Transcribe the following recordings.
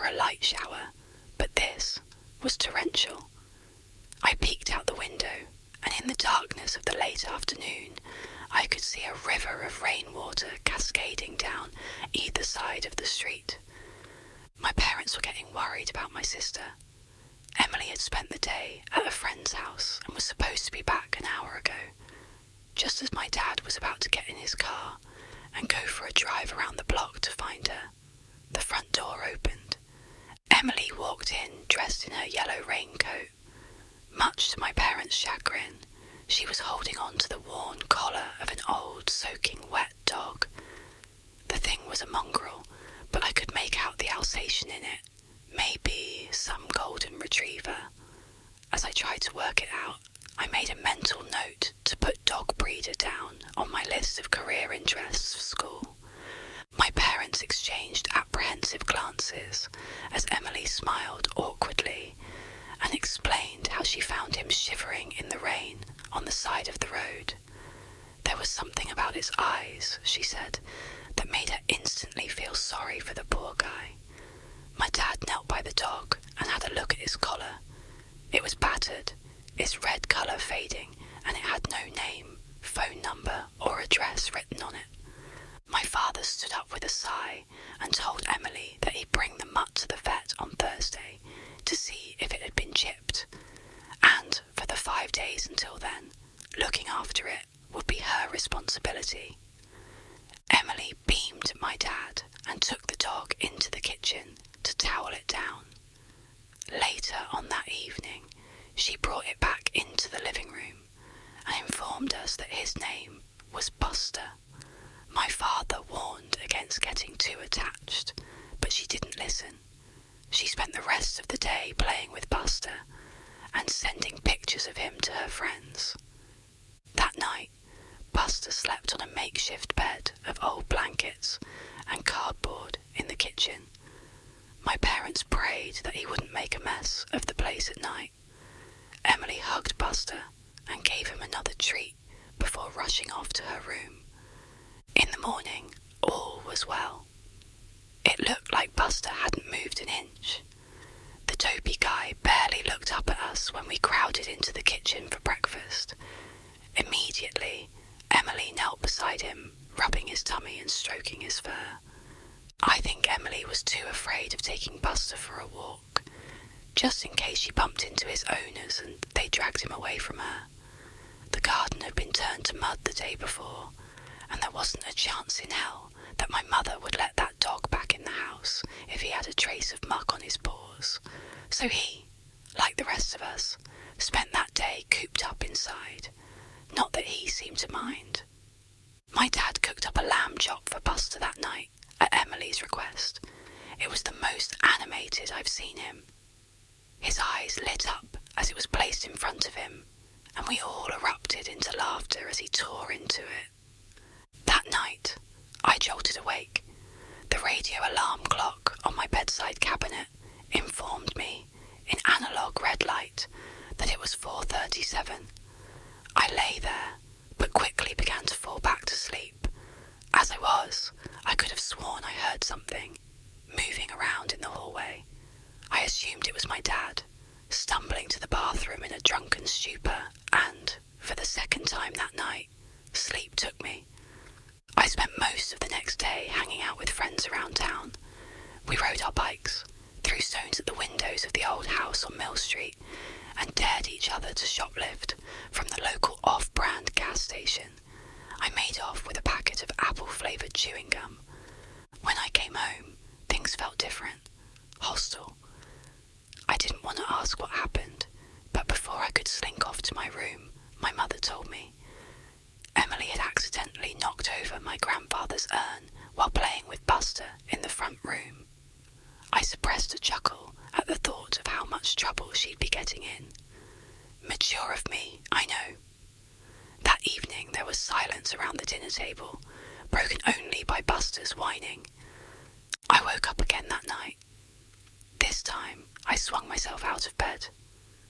a light shower, but this was torrential. I peeked out the window, and in the darkness of the late afternoon, I could see a river of rainwater cascading down either side of the street. My parents were getting worried about my sister. Emily had spent the day at a friend's house and was supposed to be back an hour ago. Just as my dad was about to get in his car and go for a drive around the block to find her, the front door opened. Emily walked in dressed in her yellow raincoat. Much to my parents' chagrin, she was holding on to the worn collar of an old, soaking wet dog. The thing was a mongrel, but I could make out the Alsatian in it, maybe some golden retriever. As I tried to work it out, I made a mental note to put dog breeder down on my list of career interests for school. My parents exchanged apprehensive glances as Emily smiled awkwardly and explained how she found him shivering in the rain on the side of the road. There was something about his eyes, she said, that made her instantly feel sorry for the poor guy. My dad knelt by the dog and had a look at his collar. It was battered, its red colour fading, and it had no name, phone number or address written on it. My father stood up with a sigh and told Emily that he'd bring the mutt to the vet on Thursday to see if it had been chipped, and for the 5 days until then, looking after it would be her responsibility. Emily beamed at my dad and took the dog into the kitchen to towel it down. Later on that evening, she brought it back into the living room and informed us that his name was Buster. My father warned against getting too attached, but she didn't listen. She spent the rest of the day playing with Buster and sending pictures of him to her friends. That night, Buster slept on a makeshift bed of old blankets and cardboard in the kitchen. My parents prayed that he wouldn't make a mess of the place at night. Emily hugged Buster and gave him another treat before rushing off to her room. In the morning, all was well. It looked like Buster hadn't moved an inch. The dopey guy barely looked up at us when we crowded into the kitchen for breakfast. Immediately, Emily knelt beside him, rubbing his tummy and stroking his fur. I think Emily was too afraid of taking Buster for a walk, just in case she bumped into his owners and they dragged him away from her. The garden had been turned to mud the day before, and there wasn't a chance in hell that my mother would let that dog back in the house if he had a trace of muck on his paws. So he, like the rest of us, spent that day cooped up inside. Not that he seemed to mind. My dad cooked up a lamb chop for Buster that night, at Emily's request. It was the most animated I've seen him. His eyes lit up as it was placed in front of him, and we all erupted into laughter as he tore into it. That night, I jolted awake. The radio alarm clock on my bedside cabinet informed me, in analogue red light, that it was 4:37. I lay there, but quickly began to fall back to sleep. As I was, I could have sworn I heard something moving around in the hallway. I assumed it was my dad, stumbling to the bathroom in a drunken stupor, and, for the second time that night, sleep took me. I spent most of the next day hanging out with friends around town. We rode our bikes, threw stones at the windows of the old house on Mill Street, and dared each other to shoplift from the local off-brand gas station. I made off with a packet of apple-flavoured chewing gum. When I came home, things felt different, hostile. I didn't want to ask what happened, but before I could slink off to my room, my mother told me. Emily had accidentally knocked over my grandfather's urn while playing with Buster in the front room. I suppressed a chuckle at the thought of how much trouble she'd be getting in. Mature of me, I know. That evening there was silence around the dinner table, broken only by Buster's whining. I woke up again that night. This time I swung myself out of bed.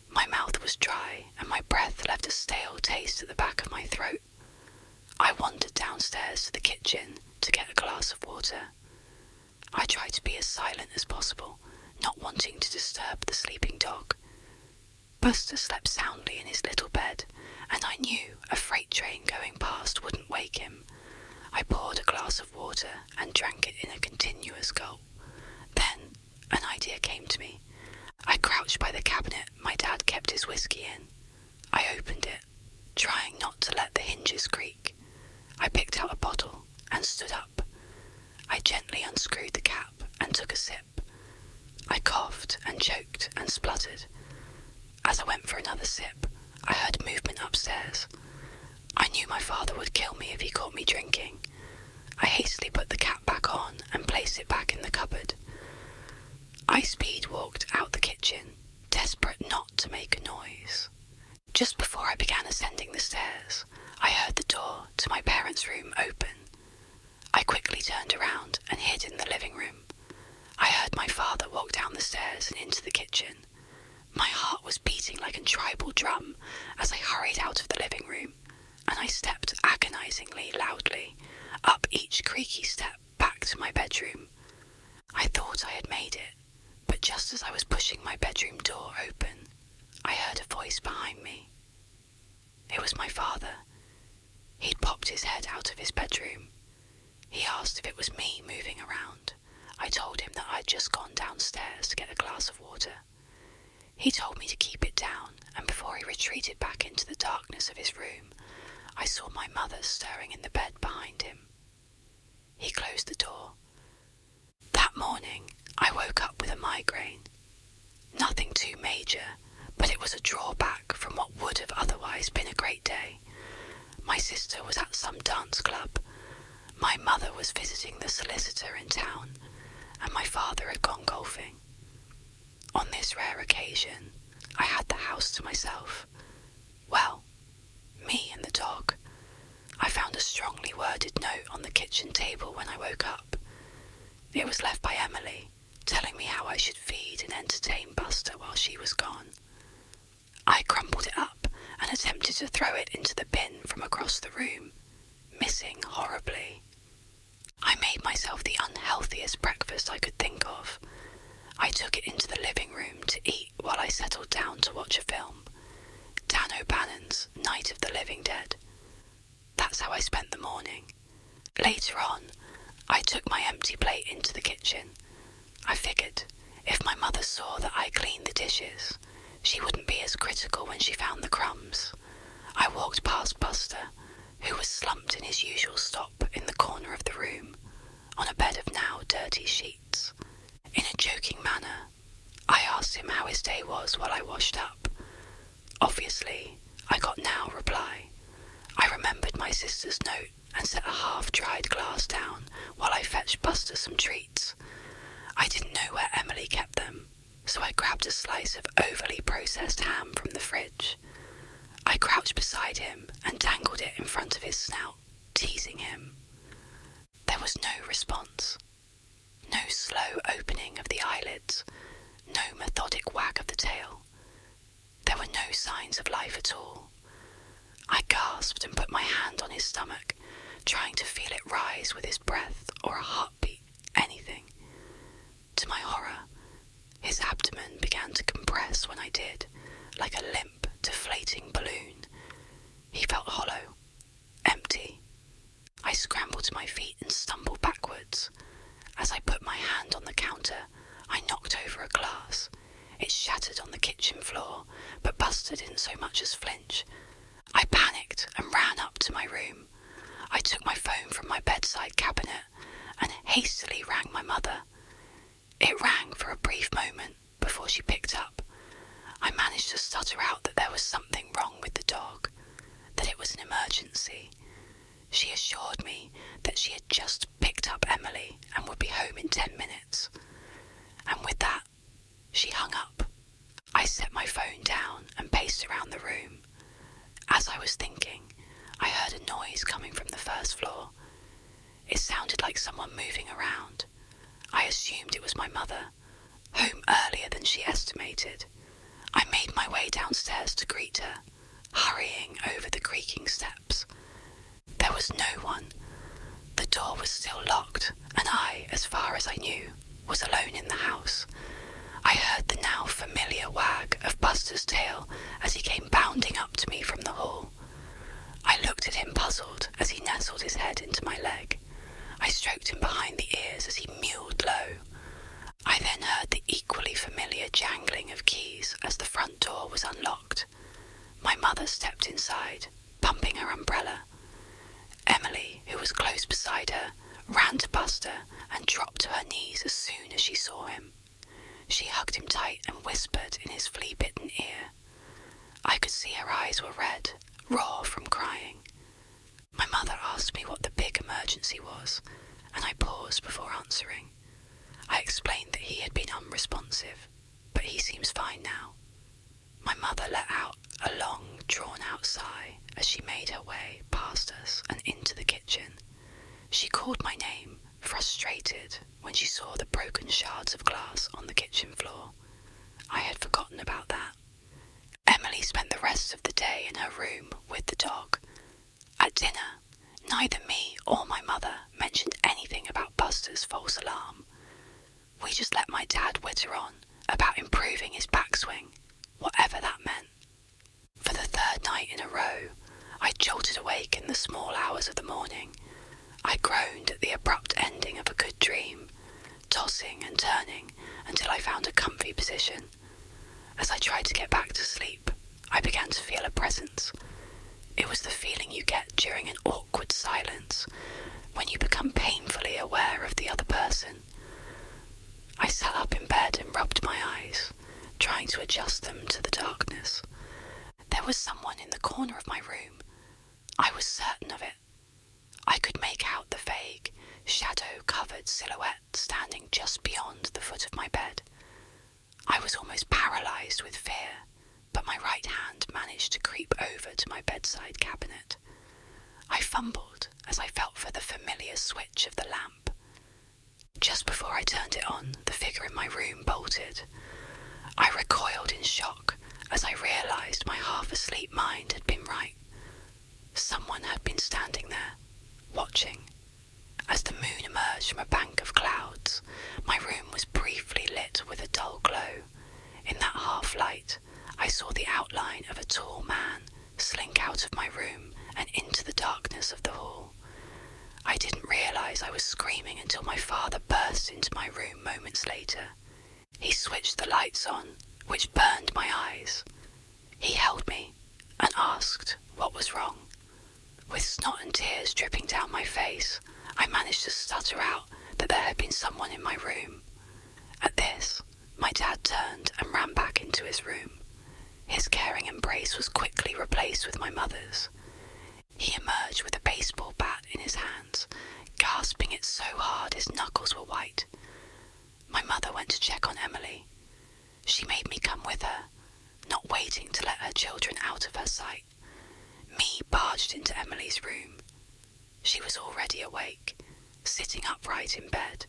My mouth was dry and my breath left a stale taste at the back of my throat. I wandered downstairs to the kitchen to get a glass of water. I tried to be as silent as possible, not wanting to disturb the sleeping dog. Buster slept soundly in his little bed, and I knew a freight train going past wouldn't wake him. I poured a glass of water and drank it in a continuous gulp. Then an idea came to me. I crouched by the cabinet my dad kept his whiskey in. I opened it, trying not to let the hinges creak. I picked out a bottle and stood up. I gently unscrewed the cap and took a sip. I coughed and choked and spluttered. As I went for another sip, I heard movement upstairs. I knew my father would kill me if he caught me drinking. I hastily put the cap back on and placed it back in the cupboard. I speed walked out the kitchen, desperate not to make a noise. Just before I began ascending the stairs, I heard the door to my parents' room open. I quickly turned around and hid in the living room. I heard my father walk down the stairs and into the kitchen. My heart was beating like a tribal drum as I hurried out of the living room, and I stepped agonizingly loudly up each creaky step back to my bedroom. I thought I had made it, but just as I was pushing my bedroom door open, I heard a voice behind me. It was my father. He'd popped his head out of his bedroom. He asked if it was me moving around. I told him that I'd just gone downstairs to get a glass of water. He told me to keep it down, and before he retreated back into the darkness of his room, I saw my mother stirring in the bed behind him. He closed the door. That morning, I woke up with a migraine. Nothing too major, but it was a drawback from what would have otherwise been a great day. My sister was at some dance club. My mother was visiting the solicitor in town, and my father had gone golfing. On this rare occasion, I had the house to myself. Well, me and the dog. I found a strongly worded note on the kitchen table when I woke up. It was left by Emily, telling me how I should feed and entertain Buster while she was gone. I crumpled it up and attempted to throw it into the bin from across the room, missing horribly. I made myself the unhealthiest breakfast I could think of. I took it into the living room to eat while I settled down to watch a film. Dan O'Bannon's Night of the Living Dead. That's how I spent the morning. Later on, I took my empty plate into the kitchen. I figured if my mother saw that I cleaned the dishes, she wouldn't be as critical when she found the crumbs. I walked past Buster, who was slumped in his usual stop in the corner of the room, on a bed of now dirty sheets. In a joking manner, I asked him how his day was while I washed up. Obviously, I got no reply. I remembered my sister's note and set a half-dried glass down while I fetched Buster some treats. I didn't know where Emily kept them, so I grabbed a slice of overly processed ham from the fridge. I crouched beside him and dangled it in front of his snout, teasing him. There was no response. No slow opening of the eyelids, no methodic wag of the tail. There were no signs of life at all. I gasped and put my hand on his stomach, trying to feel it rise with his breath or a heartbeat, anything. To my horror, his abdomen began to compress when I did, like a limp, deflating balloon. He felt hollow, empty. I scrambled to my feet and stumbled backwards. As I put my hand on the counter, I knocked over a glass. It shattered on the kitchen floor, but Buster didn't so much as flinch. I panicked and ran up to my room. I took my phone from my bedside cabinet and hastily rang my mother. It rang for a brief moment before she picked up. I managed to stutter out that there was something wrong with the dog, that it was an emergency. She assured me that she had just picked up Emily and would be home in 10 minutes. And with that, she hung up. I set my phone down and paced around the room. As I was thinking, I heard a noise coming from the first floor. It sounded like someone moving around. I assumed it was my mother, home earlier than she estimated. I made my way downstairs to greet her, hurrying over the creaking steps. There was no one. The door was still locked, and I, as far as I knew, was alone in the house. Buster's tail as he came bounding up to me from the hall. I looked at him puzzled as he nestled his head into my leg. I stroked him behind the ears as he mewed low. I then heard the equally familiar jangling of keys as the front door was unlocked. My mother stepped inside, pumping her umbrella. Emily, who was close beside her, ran to Buster and dropped to her knees as soon as she saw him. She hugged him tight and whispered in his flea-bitten ear. I could see her eyes were red, raw from crying. My mother asked me what the big emergency was, and I paused before answering. I explained that he had been unresponsive, but he seems fine now. My mother let out a long, drawn-out sigh as she made her way past us and into the kitchen. She called my name, frustrated, when she saw the broken shards of glass on the kitchen floor. I had forgotten about that. Emily spent the rest of the day in her room with the dog. At dinner, neither me or my mother mentioned anything about Buster's false alarm. We just let my dad witter on about improving his backswing, whatever that meant. For the third night in a row, I jolted awake in the small hours of the morning. I groaned at the abrupt ending of a good dream, tossing and turning until I found a comfy position. As I tried to get back to sleep, I began to feel a presence. It was the feeling you get during an awkward silence, when you become painfully aware of the other person. I sat up in bed and rubbed my eyes, trying to adjust them to the darkness. There was someone in the corner of my room. I was certain of it. I could make out the vague, shadow-covered silhouette standing just beyond the foot of my bed. I was almost paralysed with fear, but my right hand managed to creep over to my bedside cabinet. I fumbled as I felt for the familiar switch of the lamp. Just before I turned it on, the figure in my room bolted. I recoiled in shock as I realised my half-asleep mind had been right. Someone had been standing there, watching. As the moon emerged from a bank of clouds, my room was briefly lit with a dull glow. In that half-light, I saw the outline of a tall man slink out of my room and into the darkness of the hall. I didn't realise I was screaming until my father burst into my room moments later. He switched the lights on, which burned my eyes. He held me and asked what was wrong. With snot and tears dripping down my face, I managed to stutter out that there had been someone in my room. At this, my dad turned and ran back into his room. His caring embrace was quickly replaced with my mother's. He emerged with a baseball bat in his hands, gasping it so hard his knuckles were white. My mother went to check on Emily. She made me come with her, not waiting to let her children out of her sight. Me barged into Emily's room. She was already awake, sitting upright in bed.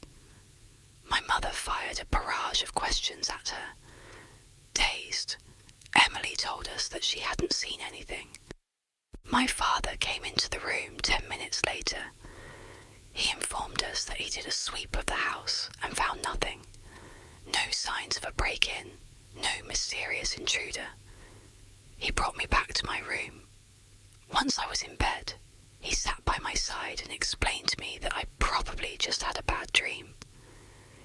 My mother fired a barrage of questions at her. Dazed, Emily told us that she hadn't seen anything. My father came into the room 10 minutes later. He informed us that he did a sweep of the house and found nothing. No signs of a break-in, no mysterious intruder. He brought me back to my room. Once I was in bed, he sat by my side and explained to me that I probably just had a bad dream.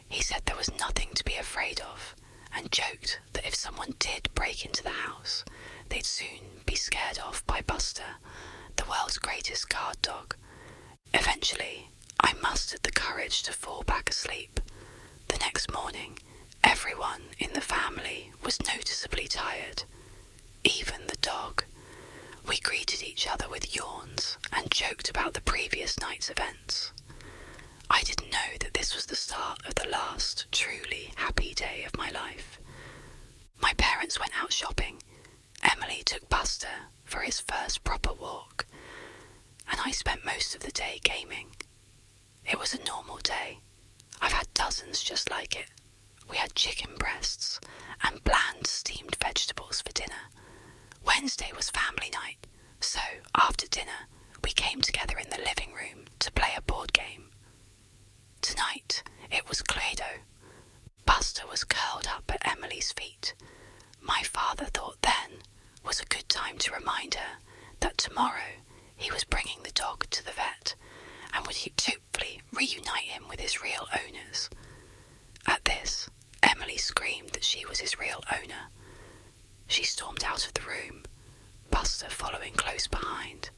He said there was nothing to be afraid of, and joked that if someone did break into the house, they'd soon be scared off by Buster, the world's greatest guard dog. Eventually, I mustered the courage to fall back asleep. The next morning, everyone in the family was noticeably tired, even the dog. We greeted each other with yawns and joked about the previous night's events. I didn't know that this was the start of the last truly happy day of my life. My parents went out shopping. Emily took Buster for his first proper walk, and I spent most of the day gaming. It was a normal day. I've had dozens just like it. We had chicken breasts and bland steamed vegetables for dinner. Wednesday was family night, so after dinner we came together in the living room to play a board game. Tonight it was Cluedo. Buster was curled up at Emily's feet. My father thought was a good time to remind her that tomorrow he was bringing the dog to the vet and would hopefully reunite him with his real owners. At this, Emily screamed that she was his real owner. She stormed out of the room, Buster following close behind.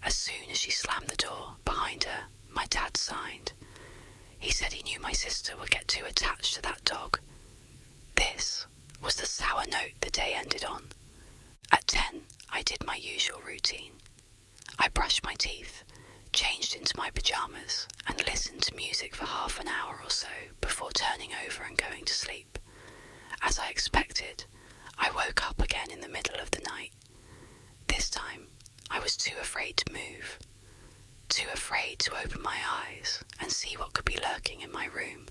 As soon as she slammed the door behind her, my dad signed. He said he knew my sister would get too attached to that dog. This was the sour note the day ended on. At 10, I did my usual routine. I brushed my teeth, changed into my pyjamas, and listened to music for half an hour or so before turning over and going to sleep. As I expected, I woke up again in the middle of the night. This time, I was too afraid to move, too afraid to open my eyes and see what could be lurking in my room.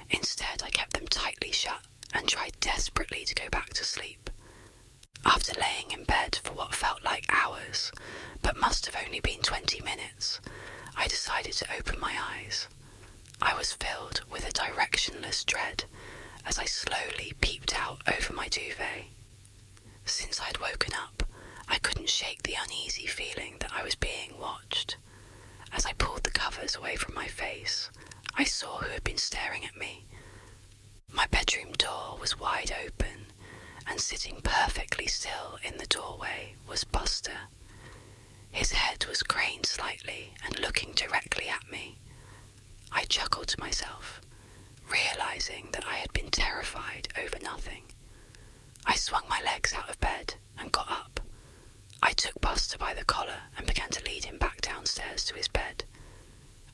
Instead, I kept them tightly shut and tried desperately to go back to sleep. After laying in bed for what felt like hours, but must have only been 20 minutes, I decided to open my eyes. I was filled with a directionless dread as I slowly peeped out over my duvet. Since I'd woken up, I couldn't shake the uneasy feeling that I was being watched. As I pulled the covers away from my face, I saw who had been staring at me. My bedroom door was wide open, and sitting perfectly still in the doorway was Buster. His head was craned slightly and looking directly at me. I chuckled to myself, realizing that I had been terrified over nothing. I swung my legs out of bed and got up. I took Buster by the collar and began to lead him back downstairs to his bed.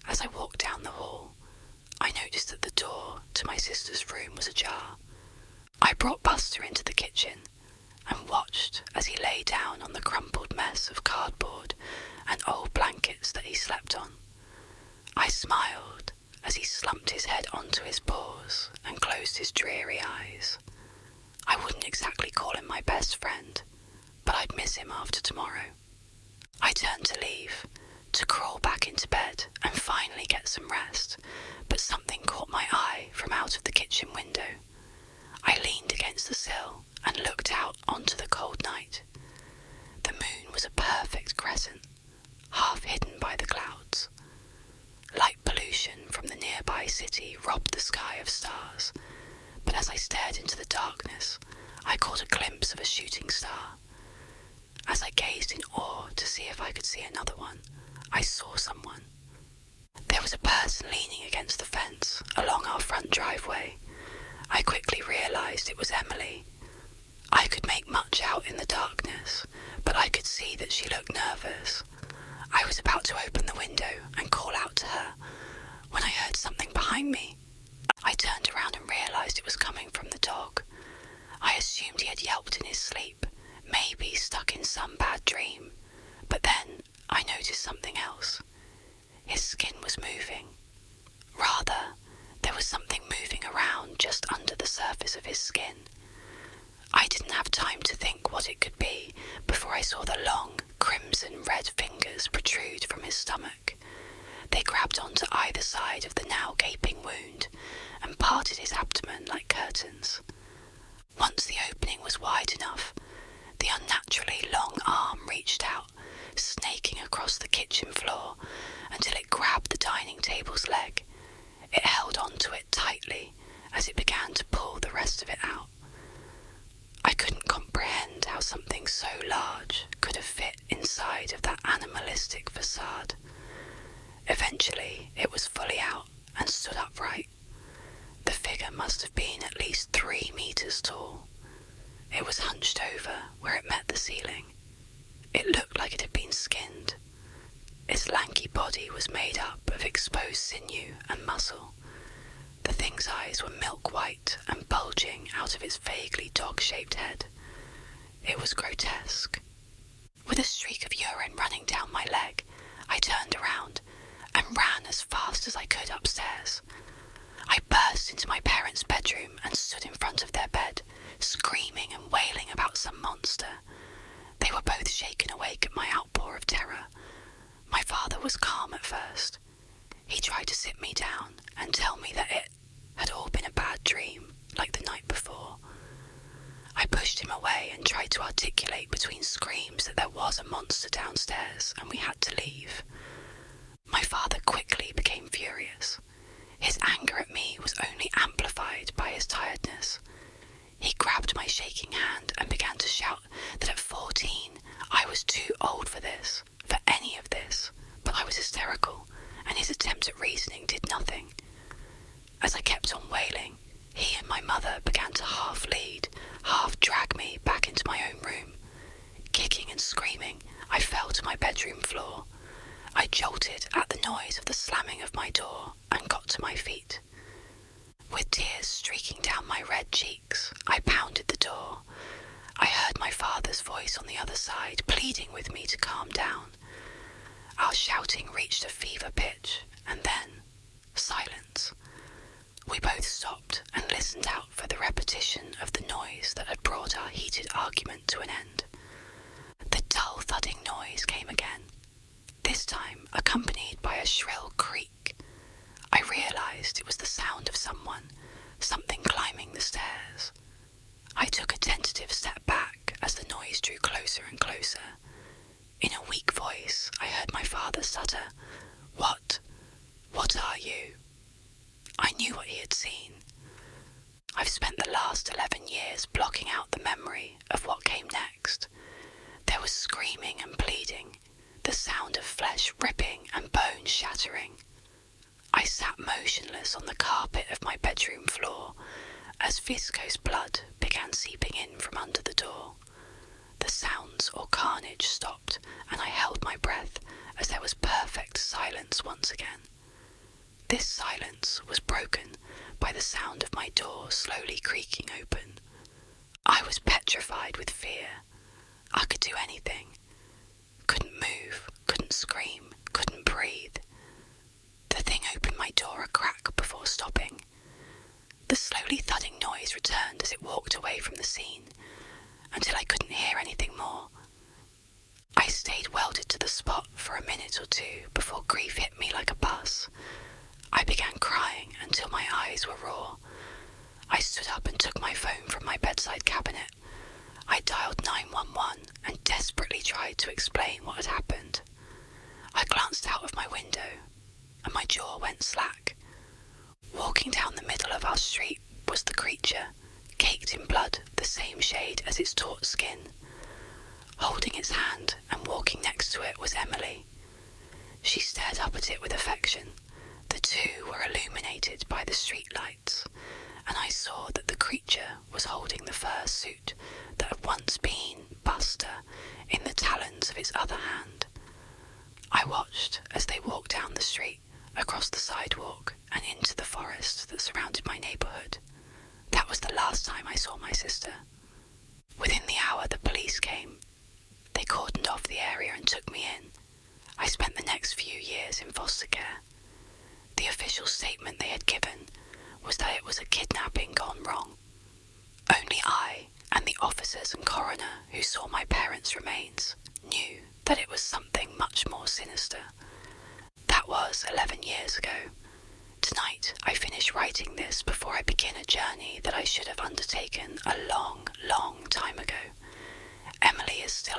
As I walked down the hall, I noticed that the door to my sister's room was ajar. I brought Buster into the kitchen and watched as he lay down on the crumpled mess of cardboard and old blankets that he slept on. I smiled as he slumped his head onto his paws and closed his dreary eyes. I wouldn't exactly call him my best friend, but I'd miss him after tomorrow. I turned to leave, to crawl back into bed and finally get some rest, but something caught my eye from out of the kitchen window. I leaned against the sill and looked out onto the cold night. The moon was a perfect crescent, half hidden by the clouds. Light pollution from the nearby city robbed the sky of stars, but as I stared into the darkness, I caught a glimpse of a shooting star. As I gazed in awe to see if I could see another one, I saw someone. There was a person leaning against the fence along our front driveway. I quickly realized it was Emily. I could make much out in the darkness, but I could see that she looked nervous. I was about to open the window and call out to her when I heard something behind me. I turned around and realized it was coming from the dog. I assumed he had yelped in his sleep, maybe stuck in some bad dream, but then I noticed something else. His skin was moving. Rather, there was something moving around just under the surface of his skin. I didn't have time to think what it could be before I saw the long, crimson red fingers protrude from his stomach. They grabbed onto either side of the now gaping wound and parted his abdomen like curtains. Once the opening was wide enough, the unnaturally long arm reached out, snaking across the kitchen floor until it grabbed the dining table's leg. It held onto it tightly as it began to pull the rest of it out. I couldn't comprehend how something so large could have fit inside of that animalistic facade. Eventually, it was fully out and stood upright. The figure must have been at least 3 meters tall. It was hunched over where it met the ceiling. It looked like it had been skinned. Its lanky body was made up of exposed sinew and muscle. The thing's eyes were milk white and bulging out of its vaguely dog-shaped head. It was grotesque. With a streak of urine running down my leg, I turned around and ran as fast as I could upstairs. I burst into my parents' bedroom and stood in front of their bed, screaming and wailing about some monster. They were both shaken awake at my outpour of terror. My father was calm at first. He tried to sit me down and tell me that it had all been a bad dream, like the night before. I pushed him away and tried to articulate between screams that there was a monster downstairs and we had to leave. My father quickly became furious. His anger at me was only amplified by his tiredness. He grabbed my shaking hand and began to shout that at 14 I was too old for this, for any of this, but I was hysterical, and his attempt at reasoning did nothing. As I kept on wailing, he and my mother began to half lead, half drag me back into my own room. Kicking and screaming, I fell to my bedroom floor. I jolted at the noise of the slamming of my door and got to my feet. With tears streaking down my red cheeks, I pounded the door. I heard my father's voice on the other side, pleading with me to calm down. Our shouting reached a fever pitch, and then silence. We both stopped and listened out for the repetition of the noise that had brought our heated argument to an end. The dull thudding noise came again, this time accompanied by a shrill creak. I realised it was the sound of something climbing the stairs. I took a tentative step back as the noise drew closer and closer. In a weak voice, I heard my father stutter, "What? What are you?" I knew what he had seen. I've spent the last 11 years blocking out the memory of what came next. There was screaming and pleading, the sound of flesh ripping and bone shattering. I sat motionless on the carpet of my bedroom floor as viscose blood began seeping in from under the door. The sounds or carnage stopped, and I held my breath as there was perfect silence once again. This silence was broken by the sound of my door slowly creaking open. I was petrified with fear. I could do anything. Couldn't move, couldn't scream, couldn't breathe. The thing opened my door a crack before stopping. The slowly thudding noise returned as it walked away from the scene, until I couldn't hear anything more. I stayed welded to the spot for a minute or two before grief hit me like a bus. I began crying until my eyes were raw. I stood up and took my phone from my bedside cabinet. I dialed 911 and desperately tried to explain what had happened. I glanced out of my window and my jaw went slack. Walking down the middle of our street was the creature, caked in blood the same shade as its taut skin. Holding its hand and walking next to it was Emily. She stared up at it with affection. The two were illuminated by the street lights, and I saw that the creature was holding the fur suit that had once been Buster in the talons of its other hand. I watched as they walked down the street, across the sidewalk and into the forest that surrounded my neighbourhood. That was the last time I saw my sister. Within the hour the police came. They cordoned off the area and took me in. I spent the next few years in foster care. The official statement they had given was that it was a kidnapping gone wrong. Only I and the officers and coroner who saw my parents' remains knew that it was something much more sinister. That was 11 years ago. Tonight I finish writing this before I begin a journey that I should have undertaken a long, long time ago. Emily is still